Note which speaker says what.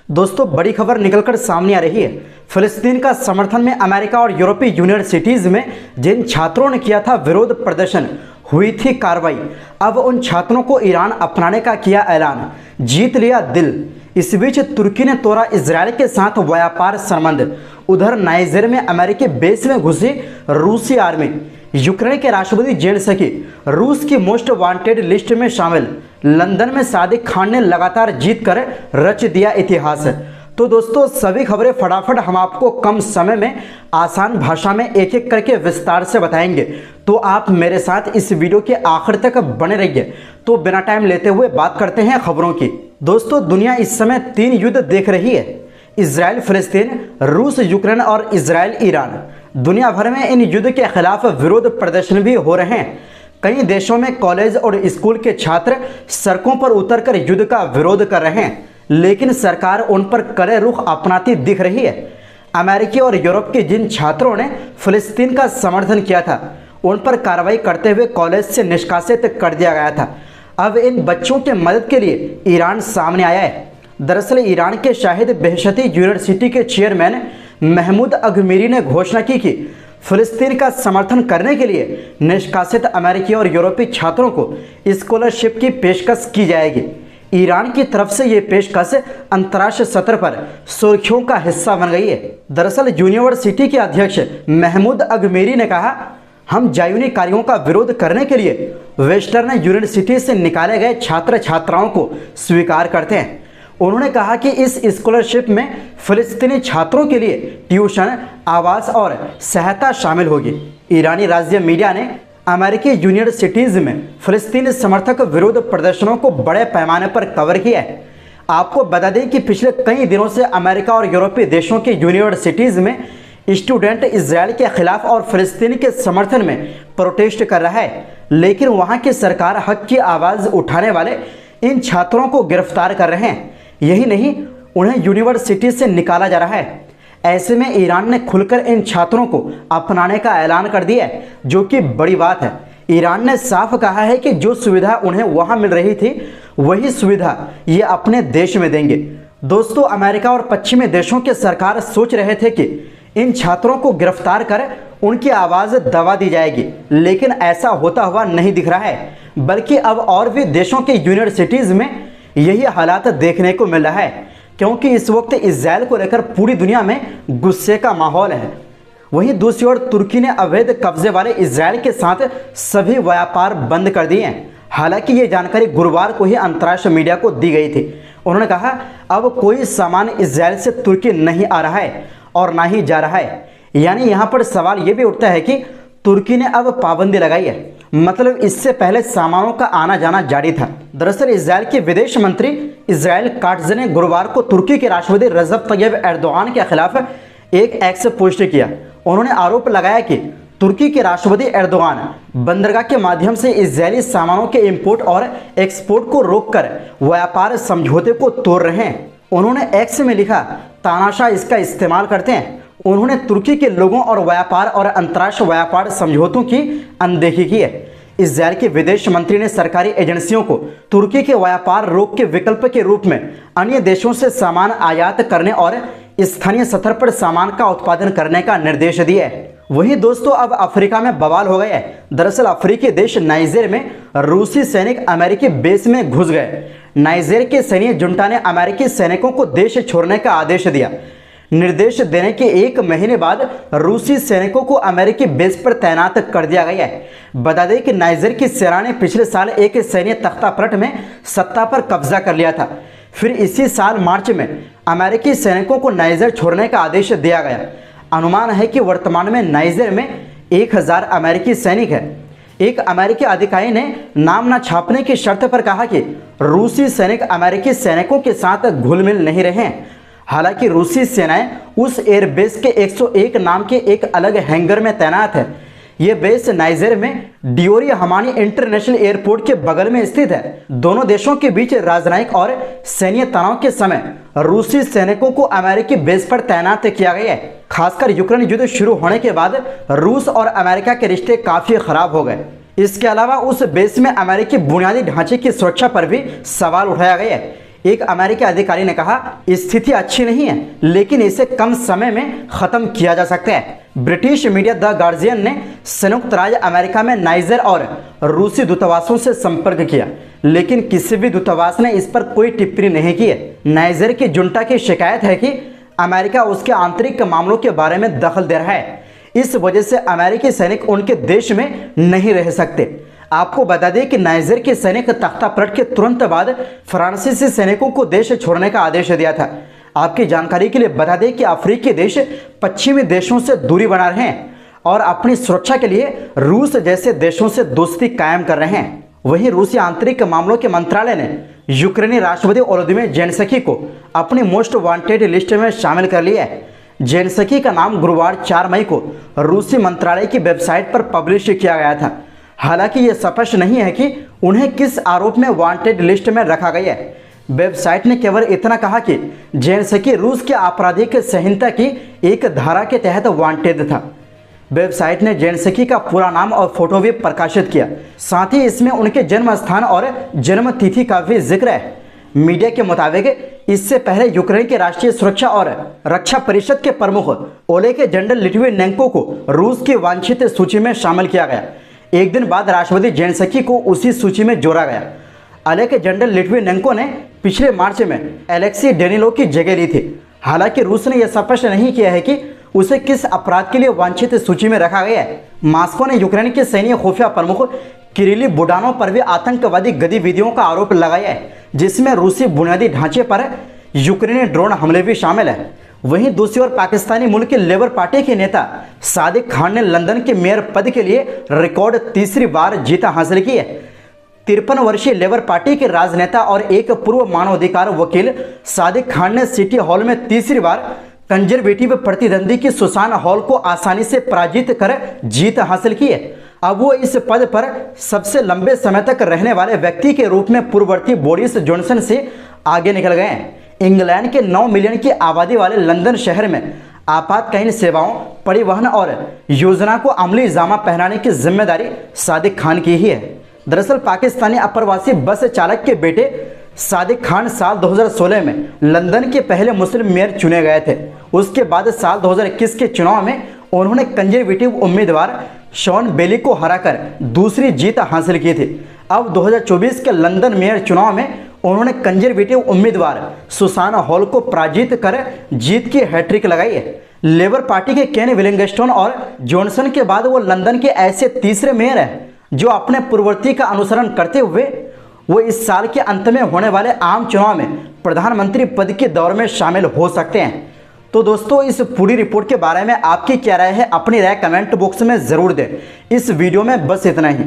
Speaker 1: दोस्तों, बड़ी खबर निकलकर सामने आ रही है। फिलिस्तीन का समर्थन में अमेरिका और यूरोपीय यूनियन सिटीज में जिन छात्रों ने किया था विरोध प्रदर्शन, हुई थी कार्रवाई। अब उन छात्रों को ईरान अपनाने का किया ऐलान, जीत लिया दिल। इस बीच तुर्की ने तोड़ा इजरायल के साथ व्यापार संबंध। उधर नाइजर में अमेरिकी बेस में घुसी रूसी आर्मी। यूक्रेन के राष्ट्रपति जेलेंस्की रूस की मोस्ट वांटेड लिस्ट में शामिल। लंदन में सादिक खान ने लगातार जीत कर रच दिया इतिहास। तो दोस्तों, सभी खबरें फटाफट हम आपको कम समय में आसान भाषा में एक एक करके विस्तार से बताएंगे, तो आप मेरे साथ इस वीडियो के आखिर तक बने रहिए। तो बिना टाइम लेते हुए बात करते हैं खबरों की। दोस्तों, दुनिया इस समय 3 युद्ध देख रही है: इजराइल फिलिस्तीन, रूस यूक्रेन और इजराइल ईरान। दुनिया भर में इन युद्ध के खिलाफ विरोध प्रदर्शन भी हो रहे हैं। कई देशों में कॉलेज और स्कूल के छात्र सड़कों पर उतरकर युद्ध का विरोध कर रहे हैं, लेकिन सरकार उन पर कड़े रुख अपनाती दिख रही है। अमेरिकी और यूरोप के जिन छात्रों ने फिलिस्तीन का समर्थन किया था, उन पर कार्रवाई करते हुए कॉलेज से निष्कासित कर दिया गया था। अब इन बच्चों की मदद के लिए ईरान सामने आया है। दरअसल ईरान के शाहिद बेहशती यूनिवर्सिटी के चेयरमैन महमूद अगमीरी ने घोषणा की कि फिलिस्तीन का समर्थन करने के लिए निष्कासित अमेरिकी और यूरोपीय छात्रों को स्कॉलरशिप की पेशकश की जाएगी। ईरान की तरफ से ये पेशकश अंतर्राष्ट्रीय सतह पर सुर्खियों का हिस्सा बन गई है। दरअसल यूनिवर्सिटी के अध्यक्ष महमूद अगमीरी ने कहा, हम जायूनी कार्यों का विरोध करने के लिए वेस्टर्न यूनिवर्सिटी से निकाले गए छात्र छात्राओं को स्वीकार करते हैं। उन्होंने कहा कि इस स्कॉलरशिप में फिलिस्तीनी छात्रों के लिए ट्यूशन, आवास और सहायता शामिल होगी। ईरानी राज्य मीडिया ने अमेरिकी यूनिवर्सिटीज में फिलिस्तीनी समर्थक विरोध प्रदर्शनों को बड़े पैमाने पर कवर किया है। आपको बता दें कि पिछले कई दिनों से अमेरिका और यूरोपीय देशों के यूनिवर्सिटीज में स्टूडेंट इजरायल के खिलाफ और फिलिस्तीन के समर्थन में प्रोटेस्ट कर रहा है, लेकिन वहां की सरकार हक की आवाज़ उठाने वाले इन छात्रों को गिरफ्तार कर रहे हैं। यही नहीं, उन्हें यूनिवर्सिटी से निकाला जा रहा है। ऐसे में ईरान ने खुलकर इन छात्रों को अपनाने का ऐलान कर दिया है, जो कि बड़ी बात है। ईरान ने साफ कहा है कि जो सुविधा उन्हें वहां मिल रही थी, वही सुविधा ये अपने देश में देंगे। दोस्तों, अमेरिका और पश्चिमी देशों के सरकार सोच रहे थे कि इन छात्रों को गिरफ्तार कर उनकी आवाज़ दबा दी जाएगी, लेकिन ऐसा होता हुआ नहीं दिख रहा है, बल्कि अब और भी देशों के यूनिवर्सिटीज़ में यही हालात देखने को मिल रहा है, क्योंकि इस वक्त इजरायल को लेकर पूरी दुनिया में गुस्से का माहौल है। वहीं दूसरी ओर तुर्की ने अवैध कब्जे वाले इजरायल के साथ सभी व्यापार बंद कर दिए हैं। हालांकि ये जानकारी गुरुवार को ही अंतर्राष्ट्रीय मीडिया को दी गई थी। उन्होंने कहा, अब कोई सामान इजरायल से तुर्की नहीं आ रहा है और ना ही जा रहा है। यानी यहाँ पर सवाल ये भी उठता है कि तुर्की ने अब पाबंदी लगाई है, मतलब इससे पहले सामानों का आना जाना जारी था। दरअसल इजरायल के विदेश मंत्री इजराइल काट्ज ने गुरुवार को तुर्की के राष्ट्रपति रजब तैयब एर्दोगान के खिलाफ एक एक्स पोस्ट किया। उन्होंने आरोप लगाया कि तुर्की के राष्ट्रपति एर्दोगान बंदरगाह के माध्यम से इजरायली सामानों के इंपोर्ट और एक्सपोर्ट को रोककर व्यापार समझौते को तोड़ रहे हैं। उन्होंने एक्स में लिखा, तानाशाह इसका इस्तेमाल करते हैं। उन्होंने तुर्की के लोगों और व्यापार और अंतर्राष्ट्रीय व्यापार समझौतों की अनदेखी की है। इजरायल के विदेश मंत्री ने सरकारी एजेंसियों को तुर्की के व्यापार रोक के विकल्प के रूप में अन्य देशों से सामान आयात करने और स्थानीय स्तर पर सामान का उत्पादन करने का निर्देश दिया है। वहीं दोस्तों, अब अफ्रीका में बवाल हो गया है। दरअसल अफ्रीकी देश नाइजर में रूसी सैनिक अमेरिकी बेस में घुस गए। नाइजर के सैन्य जुंटा ने अमेरिकी सैनिकों को देश छोड़ने का आदेश दिया। निर्देश देने के 1 महीने बाद रूसी सैनिकों को अमेरिकी बेस पर तैनात कर दिया गया है। बता दें कि नाइजर की सेना ने पिछले साल एक सैन्य तख्तापलट में सत्ता पर कब्जा कर लिया था। फिर इसी साल मार्च में अमेरिकी सैनिकों को नाइजर छोड़ने का आदेश दिया गया। अनुमान है कि वर्तमान में नाइजर में 1000 अमेरिकी सैनिक है। एक अमेरिकी अधिकारी ने नाम न छापने की शर्त पर कहा कि रूसी सैनिक अमेरिकी सैनिकों के साथ घुल मिल नहीं रहे हैं। हालांकि रूसी सेनाएं उस एयरबेस के 101 नाम के एक अलग हैंगर में तैनात है। ये बेस नाइजर में डियोरी हमानी इंटरनेशनल एयरपोर्ट के बगल में स्थित है। दोनों देशों के बीच राजनयिक और सैन्य तनाव के समय रूसी सैनिकों को अमेरिकी बेस पर तैनात किया गया है। खासकर यूक्रेन युद्ध शुरू होने के बाद रूस और अमेरिका के रिश्ते काफी खराब हो गए। इसके अलावा उस बेस में अमेरिकी बुनियादी ढांचे की सुरक्षा पर भी सवाल उठाया गया है। एक अमेरिकी अधिकारी ने कहा, स्थिति अच्छी नहीं है लेकिन इसे कम समय में खत्म किया जा सकता है। ब्रिटिश मीडिया द गार्जियन ने संयुक्त राज्य अमेरिका में नाइजर और रूसी दूतावासों से संपर्क किया लेकिन किसी भी दूतावास ने इस पर कोई टिप्पणी नहीं की है। नाइजर की जुंटा की शिकायत है कि अमेरिका उसके आंतरिक मामलों के बारे में दखल दे रहा है, इस वजह से अमेरिकी सैनिक उनके देश में नहीं रह सकते। आपको बता दें कि नाइजर के सैनिक तख्तापलट के तुरंत बाद फ्रांसीसी सैनिकों को देश छोड़ने का आदेश दिया था। आपकी जानकारी के लिए बता दें कि अफ्रीकी देश पश्चिमी देशों से दूरी बना रहे हैं और अपनी सुरक्षा के लिए रूस जैसे देशों से दोस्ती कायम कर रहे हैं। वहीं रूसी आंतरिक मामलों के मंत्रालय ने यूक्रेनी राष्ट्रपति वोलोदिमीर ज़ेलेंस्की को अपनी मोस्ट वांटेड लिस्ट में शामिल कर लिया है। ज़ेलेंस्की का नाम गुरुवार 4 मई को रूसी मंत्रालय की वेबसाइट पर पब्लिश किया गया था। हालांकि ये स्पष्ट नहीं है कि उन्हें किस आरोप में वांटेड लिस्ट में रखा गया है। वेबसाइट ने केवल इतना कहा कि ज़ेलेंस्की रूस के आपराधिक संहिता की एक धारा के तहत वांटेड था। वेबसाइट ने ज़ेलेंस्की का पूरा नाम और फोटो भी प्रकाशित किया, साथ ही इसमें उनके जन्म स्थान और जन्म तिथि का भी जिक्र है। मीडिया के मुताबिक इससे पहले यूक्रेन के राष्ट्रीय सुरक्षा और रक्षा परिषद के प्रमुख ओलेग जनरल लिट्विनेंको को रूस की वांछित सूची में शामिल किया गया। एक दिन बाद राष्ट्रपति ज़ेलेंस्की को उसी सूची में जोड़ा गया। ओलेग जनरल लिट्विनेंको ने पिछले मार्च में एलेक्सी डेनिलो की जगह ली थी। हालांकि रूस ने यह स्पष्ट नहीं किया है कि उसे किस अपराध के लिए वांछित सूची में रखा गया है। मॉस्को ने यूक्रेन के सैन्य खुफिया प्रमुख किरिल बुडानोव पर भी आतंकवादी गतिविधियों का आरोप लगाया है, जिसमें रूसी बुनियादी ढांचे पर यूक्रेनी ड्रोन हमले भी शामिल है। वहीं दूसरी ओर पाकिस्तानी मुल्क की लेबर पार्टी के नेता सादिक खान ने लंदन के मेयर पद के लिए रिकॉर्ड तीसरी बार जीत हासिल की है। 53 वर्षीय लेबर पार्टी के राजनेता और एक पूर्व मानवाधिकार वकील सादिक खान ने सिटी हॉल में तीसरी बार कंजर्वेटिव प्रतिद्वंदी की सुसान हॉल को आसानी से पराजित कर जीत हासिल की है। अब वो इस पद पर सबसे लंबे समय तक रहने वाले व्यक्ति के रूप में पूर्ववर्ती बोरिस जॉनसन से आगे निकल गए हैं। इंग्लैंड के 9 मिलियन की आबादी वाले लंदन शहर में आपातकालीन सेवाओं, परिवहन और योजना को अमली जामा पहनाने की जिम्मेदारी सादिक खान की ही है। दरअसल पाकिस्तानी अप्रवासी बस चालक के बेटे सादिक खान साल 2016 में लंदन के पहले मुस्लिम मेयर चुने गए थे। उसके बाद साल 2021 के चुनाव में उन्होंने कंजर्वेटिव उम्मीदवार शॉन बेली को हराकर दूसरी जीत हासिल की थी। अब 2024 के लंदन मेयर चुनाव में उन्होंने कंजर्वेटिव उम्मीदवार सुसान हॉल को पराजित कर जीत की हैट्रिक लगाई है। लेबर पार्टी के केन विलिंगस्टोन और जॉनसन के बाद वो लंदन के ऐसे तीसरे मेयर हैं जो अपने पूर्ववर्ती का अनुसरण करते हुए वो इस साल के अंत में होने वाले आम चुनाव में प्रधानमंत्री पद के दौर में शामिल हो सकते हैं। तो दोस्तों, इस पूरी रिपोर्ट के बारे में आपकी क्या राय है? अपनी राय कमेंट बॉक्स में ज़रूर दें। इस वीडियो में बस इतना ही।